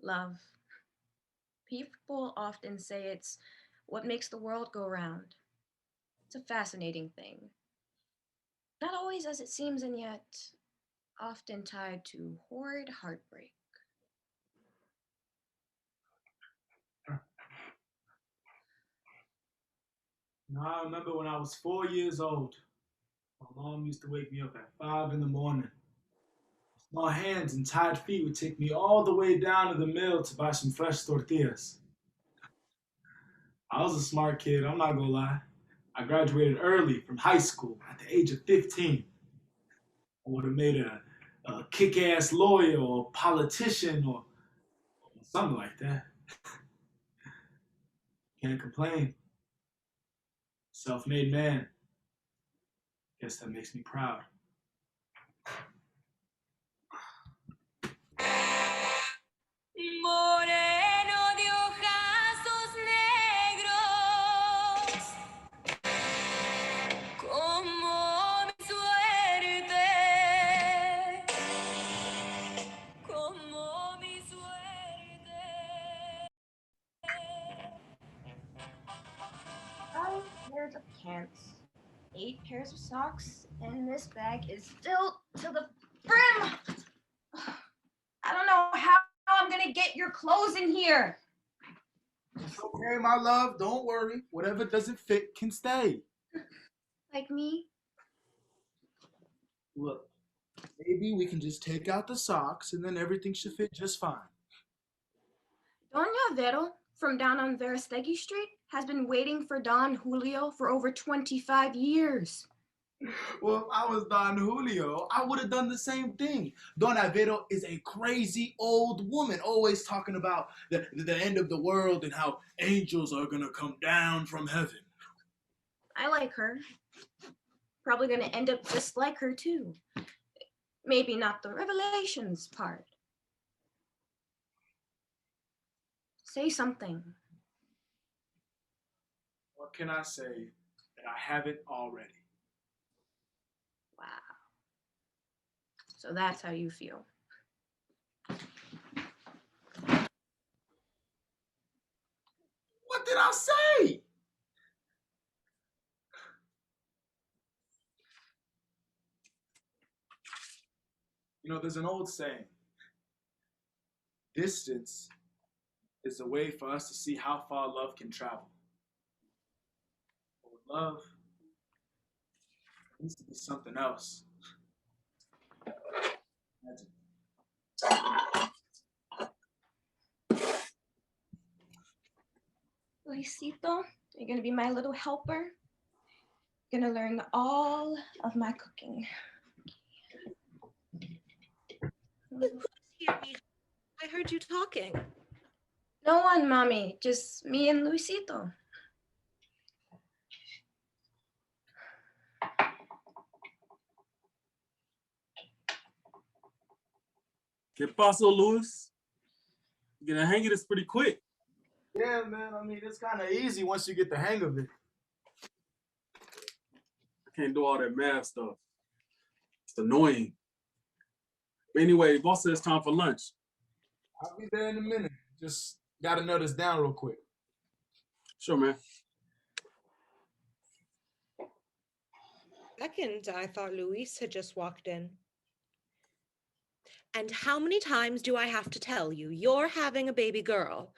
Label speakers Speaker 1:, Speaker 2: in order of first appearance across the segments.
Speaker 1: Love. People often say it's what makes the world go round. It's a fascinating thing. Not always as it seems, and yet often tied to horrid heartbreak.
Speaker 2: Now, I remember when I was 4 years old, my mom used to wake me up at 5 in the morning. Small hands and tired feet would take me all the way down to the mill to buy some fresh tortillas. I was a smart kid, I'm not gonna lie. I graduated early from high school at the age of 15. I would have made a kick ass lawyer or politician or something like that. Can't complain. Self made man. Guess that makes me proud.
Speaker 3: Moreno de ojazos negros, como mi suerte, como mi suerte.
Speaker 1: 5 pairs of pants, 8 pairs of socks, and this bag is filled to the brim. I don't know how I'm gonna get your clothes in here.
Speaker 2: It's okay, my love. Don't worry. Whatever doesn't fit can stay.
Speaker 1: Like me?
Speaker 2: Look, maybe we can just take out the socks and then everything should fit just fine.
Speaker 1: Doña Vero from down on Verastegui Street has been waiting for Don Julio for over 25 years.
Speaker 2: Well, if I was Don Julio, I would have done the same thing. Don Avero is a crazy old woman, always talking about the end of the world and how angels are gonna come down from heaven.
Speaker 1: I like her. Probably gonna end up just like her, too. Maybe not the revelations part. Say something.
Speaker 2: What can I say that I haven't already?
Speaker 1: Wow. So that's how you feel.
Speaker 2: What did I say? You know, there's an old saying, distance is a way for us to see how far love can travel. But with love, it needs to be something else. Imagine.
Speaker 1: Luisito, you're gonna be my little helper. You're gonna learn all of my cooking.
Speaker 4: Who's here, mija? I heard you talking.
Speaker 1: No one, Mommy. Just me and Luisito.
Speaker 5: ¿Qué pasó, Luis? You're gonna hang of this pretty quick.
Speaker 2: Yeah, man. I mean, it's kind of easy once you get the hang of it.
Speaker 5: I can't do all that math stuff. It's annoying. But anyway, boss says it's time for lunch.
Speaker 2: I'll be there in a minute. Just gotta note this down real quick.
Speaker 5: Sure, man.
Speaker 4: Second, I thought Luis had just walked in. And how many times do I have to tell you, you're having a baby girl?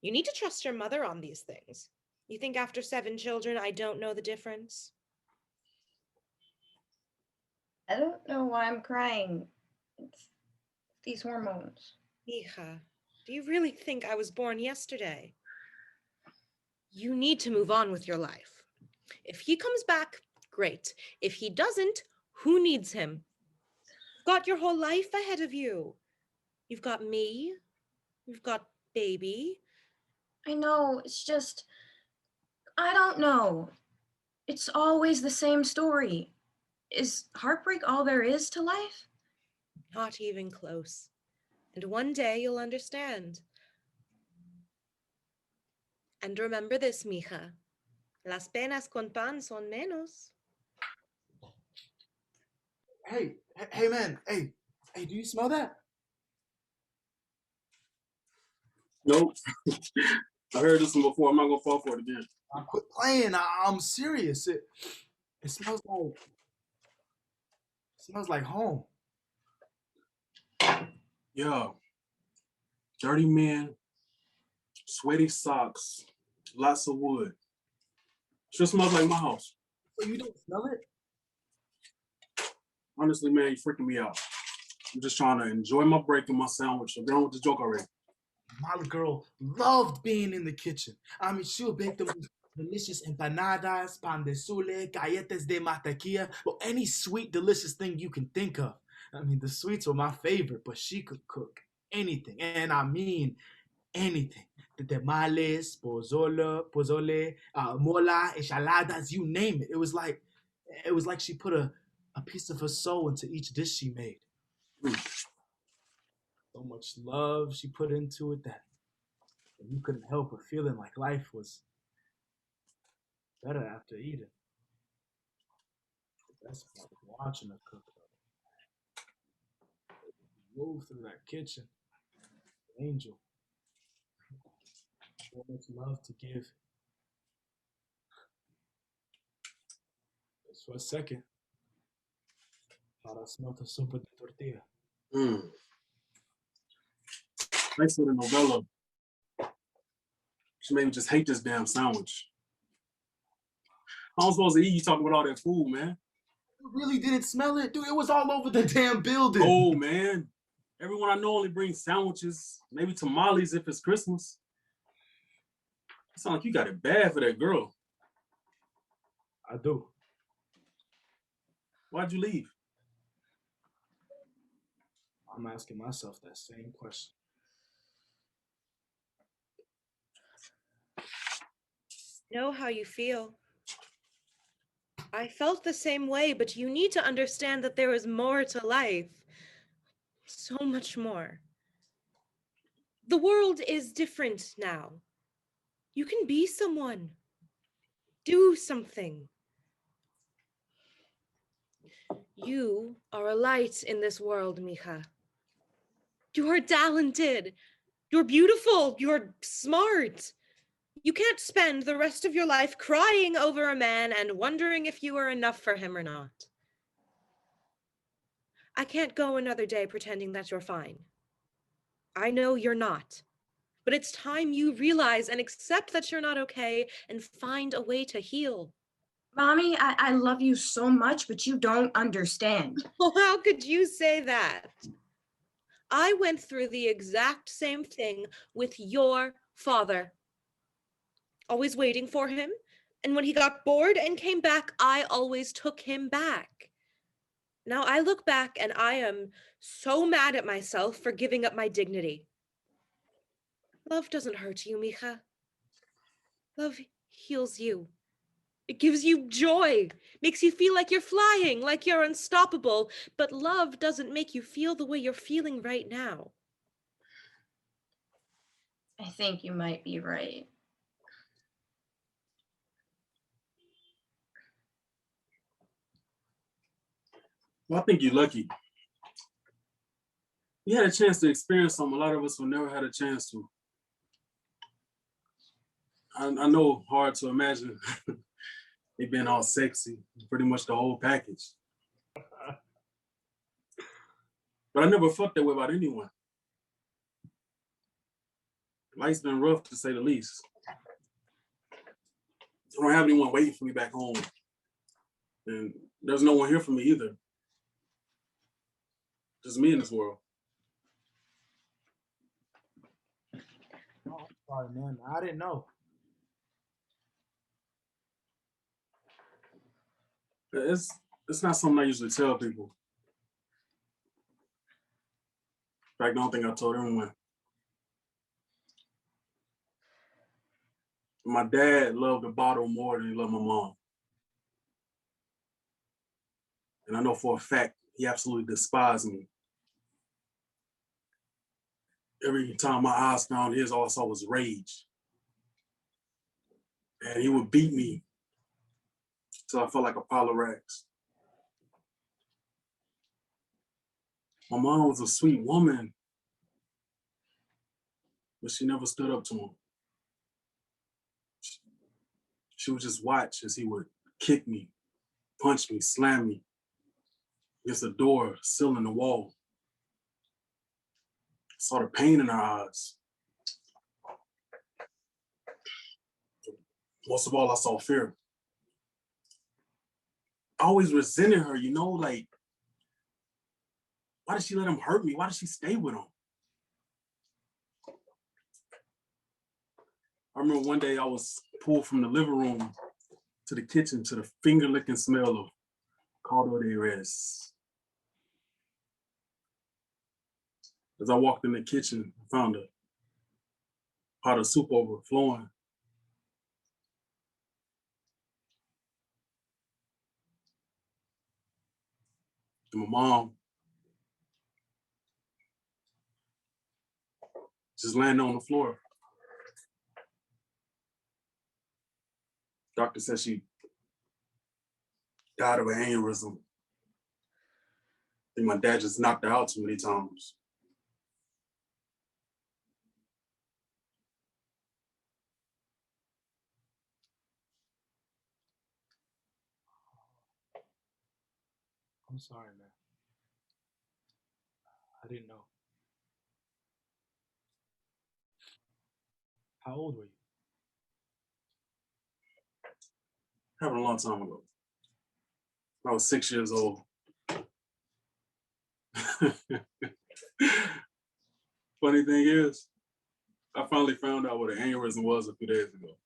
Speaker 4: You need to trust your mother on these things. You think after 7 children, I don't know the difference?
Speaker 1: I don't know why I'm crying. It's these hormones.
Speaker 4: Mija, do you really think I was born yesterday? You need to move on with your life. If he comes back, great. If he doesn't, who needs him? You've got your whole life ahead of you. You've got me. You've got baby.
Speaker 1: I know, it's just, I don't know. It's always the same story. Is heartbreak all there is to life?
Speaker 4: Not even close. And one day you'll understand. And remember this, mija. Las penas con pan son menos.
Speaker 2: Hey, man. Hey, do you smell that?
Speaker 5: Nope. I heard this one before. I'm not gonna fall for it again.
Speaker 2: I quit playing. I'm serious. It smells like home.
Speaker 5: Yeah. Dirty men, sweaty socks, lots of wood. Sure smells like my house.
Speaker 2: So you don't smell it?
Speaker 5: Honestly, man, you're freaking me out. I'm just trying to enjoy my break and my sandwich. I'm done with the joke already.
Speaker 2: My girl loved being in the kitchen. I mean, she'll bake the most delicious empanadas, pan de sole, galletas de mantequilla, or any sweet, delicious thing you can think of. I mean, the sweets were my favorite, but she could cook anything, and I mean anything. The tamales, pozole, mola, enchiladas, you name it. It was like she put a piece of her soul into each dish she made. So much love she put into it that you couldn't help but feeling like life was better after eating. The best part of watching her cook. Move through that kitchen, angel. So much love to give. Just for a second, thought I smelled the sopa de tortilla.
Speaker 5: Thanks for the novella. She made me just hate this damn sandwich. How am I supposed to eat you talking about all that food, man?
Speaker 2: You really didn't smell it? Dude, it was all over the damn building.
Speaker 5: Oh, man. Everyone I know only brings sandwiches, maybe tamales if it's Christmas. It sounds like you got it bad for that girl.
Speaker 2: I do.
Speaker 5: Why'd you leave?
Speaker 2: I'm asking myself that same question.
Speaker 4: Know how you feel. I felt the same way, but you need to understand that there is more to life. So much more. The world is different now. You can be someone. Do something. You are a light in this world, Mija. You are talented. You're beautiful. You're smart. You can't spend the rest of your life crying over a man and wondering if you are enough for him or not. I can't go another day pretending that you're fine. I know you're not. But it's time you realize and accept that you're not okay and find a way to heal.
Speaker 1: Mommy, I love you so much, but you don't understand.
Speaker 4: Well, how could you say that? I went through the exact same thing with your father. Always waiting for him, and when he got bored and came back, I always took him back. Now I look back and I am so mad at myself for giving up my dignity. Love doesn't hurt you, Mija. Love heals you. It gives you joy, makes you feel like you're flying, like you're unstoppable. But love doesn't make you feel the way you're feeling right now.
Speaker 1: I think you might be right.
Speaker 5: Well, I think you're lucky. You had a chance to experience something a lot of us will never had a chance to. I know, hard to imagine it being all sexy, pretty much the whole package. But I never felt that way about anyone. Life's been rough, to say the least. I don't have anyone waiting for me back home. And there's no one here for me either. Just me in this world.
Speaker 2: Oh, I'm sorry, man. I didn't know.
Speaker 5: It's not something I usually tell people. In fact, I don't think I told everyone. My dad loved the bottle more than he loved my mom. And I know for a fact he absolutely despised me. Every time my eyes found his, all I saw was rage. And he would beat me till I felt like a pile of rags. My mom was a sweet woman. but she never stood up to him. She would just watch as he would kick me, punch me, slam me against the door, ceiling, the wall. I saw the pain in her eyes. Most of all, I saw fear. I always resented her, you know, like, why did she let him hurt me? Why did she stay with him? I remember one day I was pulled from the living room to the kitchen to the finger-licking smell of caldo de res. As I walked in the kitchen, I found a pot of soup overflowing. And my mom just landed on the floor. Doctor said she died of an aneurysm. I think my dad just knocked her out too many times.
Speaker 2: I'm sorry, man. I didn't know. How old were you?
Speaker 5: Happened a long time ago. I was 6 years old. Funny thing is, I finally found out what an aneurysm was a few days ago.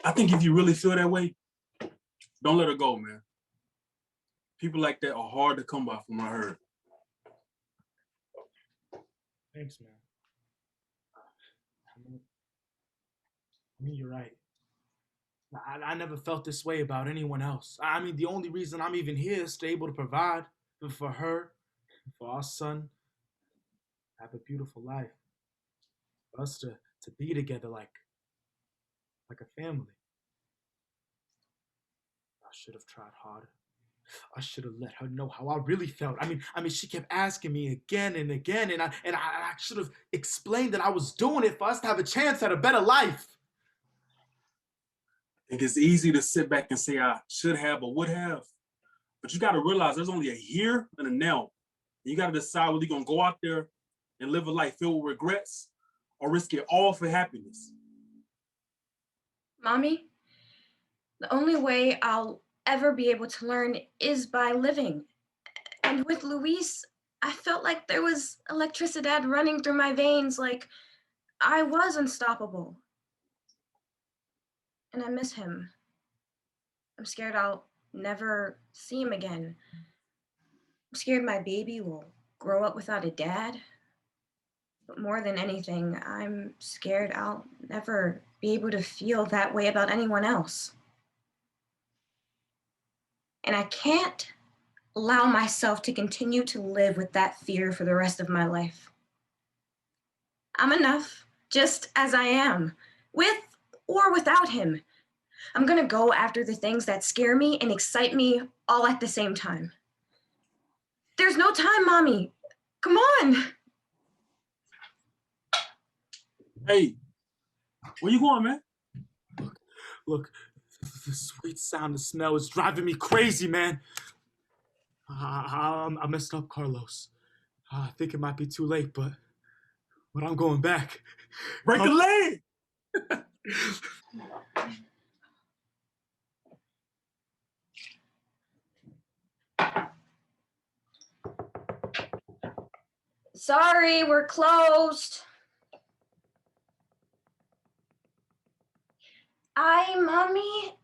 Speaker 5: I think if you really feel that way, don't let her go, man. People like that are hard to come by, from what I heard.
Speaker 2: Thanks, man. I mean, you're right. I never felt this way about anyone else. I mean, the only reason I'm even here is to able to provide for her, for our son, have a beautiful life, for us to be together like a family. I should have tried harder. I should have let her know how I really felt. I mean, she kept asking me again and again, and I should have explained that I was doing it for us to have a chance at a better life.
Speaker 5: I think it's easy to sit back and say I should have or would have, but you got to realize there's only a here and a now. You got to decide whether you're going to go out there and live a life filled with regrets or risk it all for happiness.
Speaker 1: Mommy, the only way I'll ever be able to learn is by living. And with Luis, I felt like there was electricidad running through my veins, like I was unstoppable. And I miss him. I'm scared I'll never see him again. I'm scared my baby will grow up without a dad. But more than anything, I'm scared I'll never be able to feel that way about anyone else. And I can't allow myself to continue to live with that fear for the rest of my life. I'm enough, just as I am, with or without him. I'm gonna go after the things that scare me and excite me all at the same time. There's no time, Mommy. Come on.
Speaker 5: Hey, where you going, man?
Speaker 2: Look, the sweet sound, the smell is driving me crazy, man. I messed up, Carlos. I think it might be too late, but I'm going back.
Speaker 5: Break a leg!
Speaker 1: Sorry, we're closed. Mommy,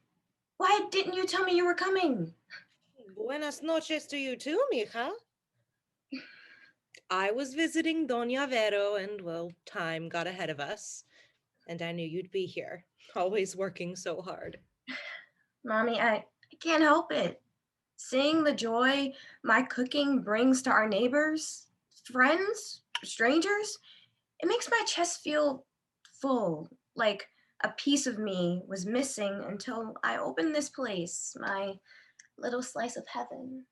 Speaker 1: why didn't you tell me you were coming?
Speaker 4: Buenas noches to you too, mija. I was visiting Doña Vero and, well, time got ahead of us. And I knew you'd be here, always working so hard.
Speaker 1: Mommy, I can't help it. Seeing the joy my cooking brings to our neighbors, friends, strangers, it makes my chest feel full, like a piece of me was missing until I opened this place, my little slice of heaven.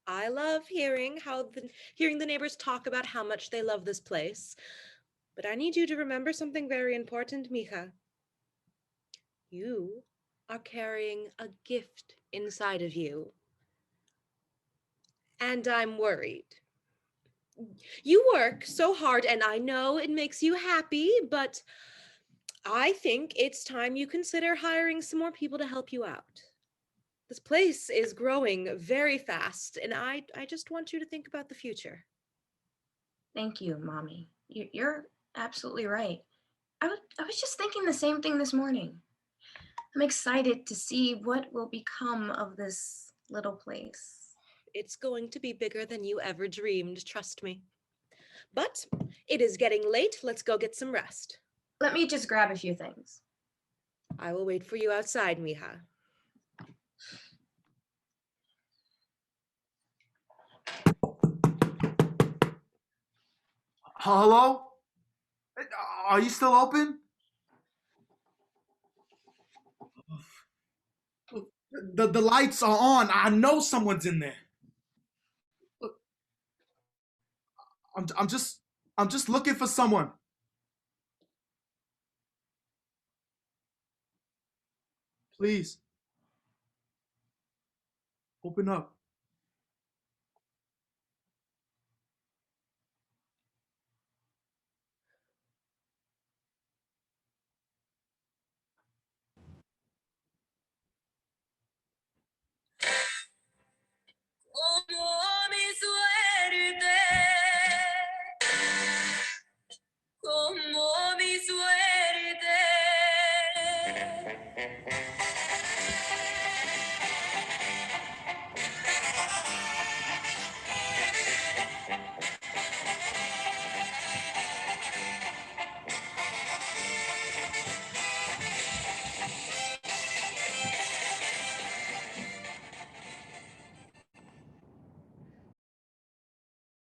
Speaker 4: I love hearing the neighbors talk about how much they love this place. But I need you to remember something very important, Mika. You are carrying a gift inside of you. And I'm worried. You work so hard, and I know it makes you happy, but I think it's time you consider hiring some more people to help you out. This place is growing very fast, and I just want you to think about the future.
Speaker 1: Thank you, Mommy. You're absolutely right. I was just thinking the same thing this morning. I'm excited to see what will become of this little place.
Speaker 4: It's going to be bigger than you ever dreamed, trust me. But it is getting late. Let's go get some rest.
Speaker 1: Let me just grab a few things.
Speaker 4: I will wait for you outside, Miha.
Speaker 2: Hello? Are you still open? The lights are on. I know someone's in there. Look, I'm just looking for someone. Please. Open up.